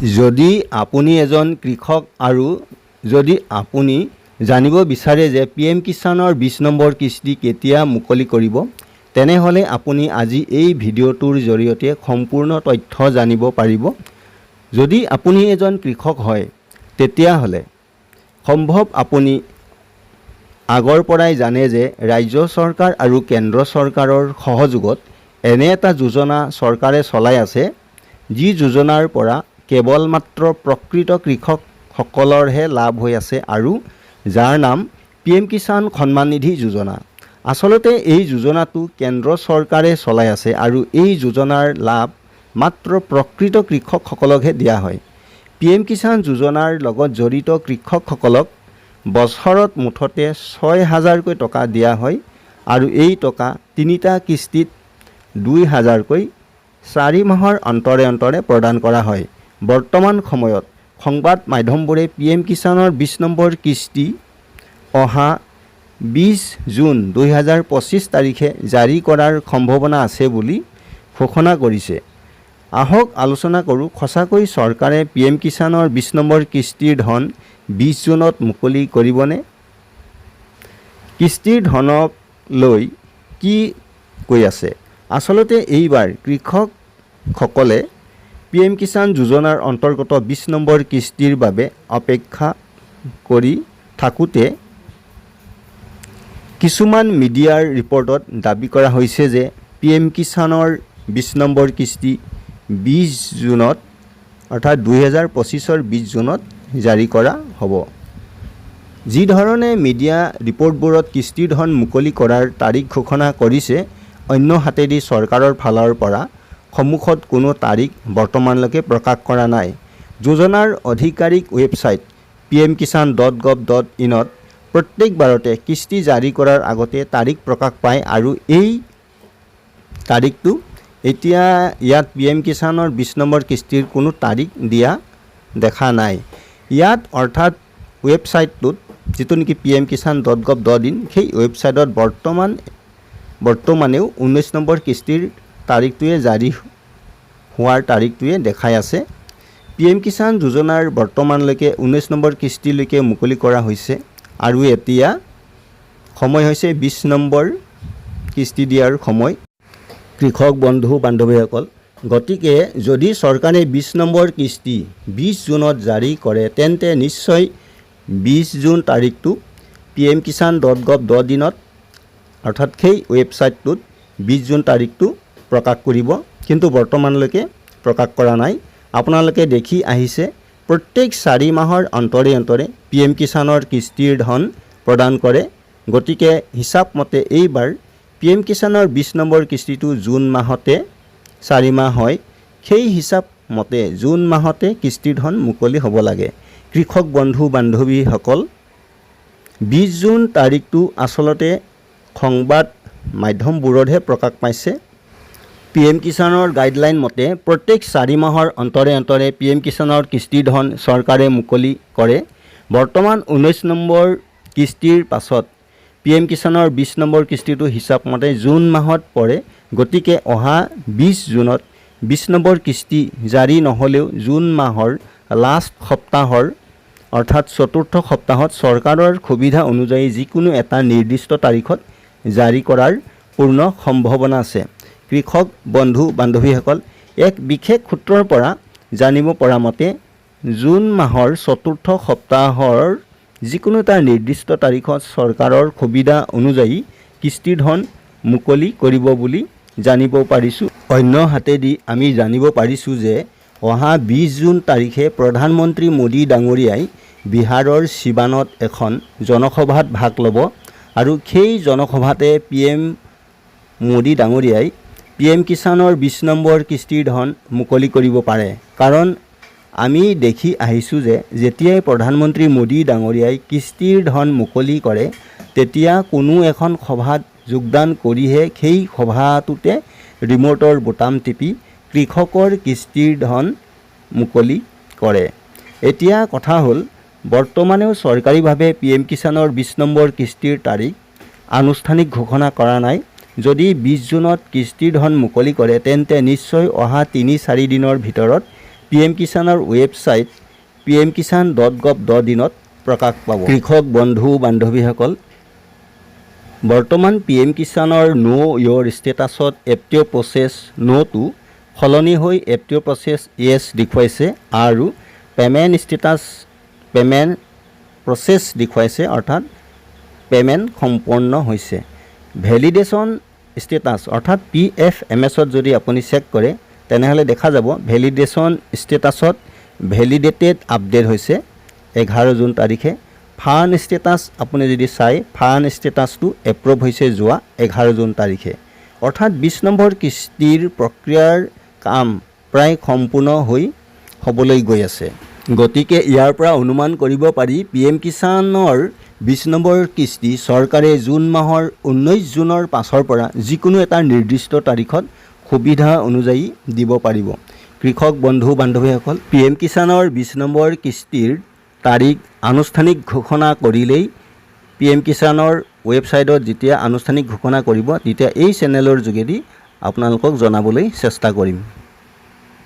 যদি আপুনি এজন কৃষক আৰু যদি আপুনি জানিব বিচাৰে যে PM কিষাণৰ 20 নম্বৰ কিস্তি কেতিয়া মুকলি কৰিব, তেনেহ'লে আপুনি আজি এই ভিডিঅ'টোৰ জৰিয়তে সম্পূৰ্ণ তথ্য জানিব পাৰিব। যদি আপুনি এজন কৃষক হয়, তেতিয়াহ'লে সম্ভৱ আপুনি আগৰ পৰাই জানে যে ৰাজ্য চৰকাৰ আৰু কেন্দ্ৰ চৰকাৰৰ সহযোগত এনে এটা যোজনা চৰকাৰে চলাই আছে, যি যোজনাৰ পৰা কেৱল মাত্ৰ প্ৰকৃত কৃষকসকলৰহে লাভ হৈ আছে আৰু যাৰ নাম PM কিষাণ সন্মান নিধি যোজনা। আচলতে এই যোজনাটো কেন্দ্ৰ চৰকাৰে চলাই আছে আৰু এই যোজনাৰ লাভ মাত্ৰ প্ৰকৃত কৃষকসকলকহে দিয়া হয়। PM কিষাণ যোজনাৰ লগত জড়িত কৃষকসকলক বছৰত মুঠতে 6,000কৈ টকা দিয়া হয় আৰু এই টকা তিনিটা কিস্তিত 2,000কৈ 4 মাহৰ অন্তৰে অন্তৰে প্ৰদান কৰা হয়। বৰ্তমান সময়ত সংবাদ মাধ্যমবোৰে PM কিষাণৰ 20 নম্বৰ কিস্তি অহা 20 জুন 2025 তাৰিখে জাৰি কৰাৰ সম্ভাৱনা আছে বুলি ঘোষণা কৰিছে। আহক আলোচনা কৰোঁ, সঁচাকৈ চৰকাৰে PM কিষাণৰ 20 নম্বৰ কিস্তিৰ ধন 20 জুনত মুকলি কৰিবনে? কিস্তিৰ ধনক লৈ কি কৈ আছে? আচলতে এইবাৰ কৃষকসকলে PM কিষাণ যোজনাৰ অন্তৰ্গত 20 নম্বৰ কিস্তিৰ বাবে অপেক্ষা কৰি থাকোঁতে কিছুমান মিডিয়াৰ ৰিপৰ্টত দাবী কৰা হৈছে যে PM কিষাণৰ 20 নম্বৰ কিস্তি 20 জুনত অৰ্থাৎ 2025ৰ 20 জুনত জাৰি কৰা হ'ব। যি ধৰণে মিডিয়া ৰিপৰ্টবোৰত কিস্তিৰ ধন মুকলি কৰাৰ তাৰিখ ঘোষণা কৰিছে, অন্য হাতেদি চৰকাৰৰ ফালৰ পৰা সন্মুখত কোনো তাৰিখ বৰ্তমানলৈকে প্ৰকাশ কৰা নাই। যোজনাৰ আধিকাৰিক ৱেবছাইট pmkishan.gov.in ত প্ৰত্যেকবাৰতে কিস্তি জাৰি কৰাৰ আগতে তাৰিখ প্ৰকাশ পায় আৰু এই তাৰিখটো এতিয়া ইয়াত PM কিষাণৰ 20 নম্বৰ কিস্তিৰ কোনো তাৰিখ দিয়া দেখা নাই। ইয়াত অৰ্থাৎ ৱেবছাইটটোত যিটো নেকি pmkishan.gov.in, সেই ৱেবছাইটত বৰ্তমানেও 19 নম্বৰ কিস্তিৰ তাৰিখটোৱে জাৰি হোৱাৰ তাৰিখটোৱে দেখাই আছে। PM কিষাণ যোজনাৰ বৰ্তমানলৈকে 19 নম্বৰ কিস্তিলৈকে মুকলি কৰা হৈছে আৰু এতিয়া সময় হৈছে 20 নম্বৰ কিস্তি দিয়াৰ সময়। কৃষক বন্ধু বান্ধৱীসকল, গতিকে যদি চৰকাৰে 20 নম্বৰ কিস্তি 20 জুনত জাৰি কৰে, তেন্তে নিশ্চয় 20 জুন তাৰিখটো pmkishan.gov.in ত অৰ্থাৎ সেই ৱেবছাইটটোত 20 জুন তাৰিখটো প্ৰকাশ কৰিব, কিন্তু বৰ্তমানলৈকে প্ৰকাশ কৰা নাই। আপোনালোকে দেখি আহিছে প্ৰত্যেক 4 মাহৰ অন্তৰে অন্তৰে PM কিষাণৰ কিস্তিৰ ধন প্ৰদান কৰে। গতিকে হিচাপ মতে এইবাৰ PM কিষাণৰ 20 নম্বৰ কিস্তিটো জুন মাহতে 4 মাহ হয়। সেই হিচাপ মতে জুন মাহতে কিস্তিৰ ধন মুকলি হ'ব লাগে। কৃষক বন্ধু বান্ধৱীসকল, 20 জুন তাৰিখটো আচলতে সংবাদ মাধ্যমবোৰতহে প্ৰকাশ পাইছে। PM কিষাণৰ গাইডলাইন মতে প্ৰত্যেক 4 মাহৰ অন্তৰে অন্তৰে PM কিষাণৰ কিস্তিৰ ধন চৰকাৰে মুকলি কৰে। বৰ্তমান 19 নম্বৰ কিস্তিৰ পাছত PM কিষাণৰ 20 নম্বৰ কিস্তিটো হিচাপ মতে জুন মাহত পৰে। গতিকে অহা 20 জুনত 20 নম্বৰ কিস্তি জাৰি নহ'লেও জুন মাহৰ লাষ্ট সপ্তাহৰ অৰ্থাৎ চতুৰ্থ সপ্তাহত চৰকাৰৰ সুবিধা অনুযায়ী যিকোনো এটা নিৰ্দিষ্ট তাৰিখত জাৰি কৰাৰ পূৰ্ণ সম্ভাৱনা আছে। কৃষক বন্ধু বান্ধৱীসকল, এক বিশেষ সূত্ৰৰ পৰা জানিব পৰা মতে জুন মাহৰ চতুৰ্থ সপ্তাহৰ যিকোনো এটা নিৰ্দিষ্ট তাৰিখত চৰকাৰৰ সুবিধা অনুযায়ী কিস্তিৰ ধন মুকলি কৰিব বুলি জানিব পাৰিছোঁ। অন্য হাতেদি আমি জানিব পাৰিছোঁ যে অহা 20 জুন তাৰিখে প্ৰধানমন্ত্ৰী মোদী ডাঙৰীয়াই বিহাৰৰ চিৱানত এখন জনসভাত ভাগ ল'ব আৰু সেই জনসভাতে PM মোদী ডাঙৰীয়াই PM কিষাণৰ 20 নম্বৰ কিস্তিৰ ধন মুকলি কৰিব পাৰে। কাৰণ আমি দেখি আহিছোঁ যে যেতিয়াই প্ৰধানমন্ত্ৰী মোদী ডাঙৰীয়াই কিস্তিৰ ধন মুকলি কৰে, তেতিয়া কোনো এখন সভাত যোগদান কৰিহে সেই সভাটোতে ৰিম'টৰ বুটাম টিপি কৃষকৰ কিস্তিৰ ধন মুকলি কৰে। এতিয়া কথা হ'ল, বৰ্তমানেও চৰকাৰীভাৱে PM কিষাণৰ 20 নম্বৰ কিস্তিৰ তাৰিখ আনুষ্ঠানিক ঘোষণা কৰা নাই। যদি 20 জুনত কিস্তিৰ ধন মুকলি কৰে, তেন্তে নিশ্চয় অহা 3-4 দিনৰ ভিতৰত PM কিষাণৰ ৱেবছাইট pmkisan.gov.in প্ৰকাশ পাব। কৃষক বন্ধু বান্ধৱীসকল, বৰ্তমান PM কিষাণৰ নো ইয়ৰ ষ্টেটাছত এপটিঅ' প্ৰচেছ নোটো সলনি হৈ এপটিঅ' প্ৰচেছ য়েছ দেখুৱাইছে আৰু পে'মেণ্ট প্ৰচেছ দেখুৱাইছে, অৰ্থাৎ পে'মেণ্ট সম্পন্ন হৈছে। ভেলিডেশ্যন ষ্টেটাছ অৰ্থাৎ PFMS-ত যদি আপুনি চেক কৰে তেনেহ'লে দেখা যাব ভেলিডেশ্যন ষ্টেটাছত ভেলিডেটেড আপডেট হৈছে 11 জুন তাৰিখে। ফাণ্ড ষ্টেটাছ আপুনি যদি চাই ফাণ্ড ষ্টেটাছটো এপ্ৰুভ হৈছে যোৱা 11 জুন তাৰিখে। অৰ্থাৎ 20 নম্বৰ কিস্তিৰ প্ৰক্ৰিয়াৰ কাম প্ৰায় সম্পূৰ্ণ হ'বলৈ গৈ আছে। গতিকে ইয়াৰ পৰা অনুমান কৰিব পাৰি PM কিষাণৰ 20 নম্বৰ কিস্তি চৰকাৰে জুন মাহৰ 19 জুনৰ পাছৰ পৰা যিকোনো এটা নিৰ্দিষ্ট তাৰিখত সুবিধা অনুযায়ী দিব পাৰিব। কৃষক বন্ধু বান্ধৱীসকল, PM কিষাণৰ 20 নম্বৰ কিস্তিৰ তাৰিখ আনুষ্ঠানিক ঘোষণা কৰিলেই PM কিষাণৰ ৱেবছাইটত যেতিয়া আনুষ্ঠানিক ঘোষণা কৰিব তেতিয়া এই চেনেলৰ যোগেদি আপোনালোকক জনাবলৈ চেষ্টা কৰিম।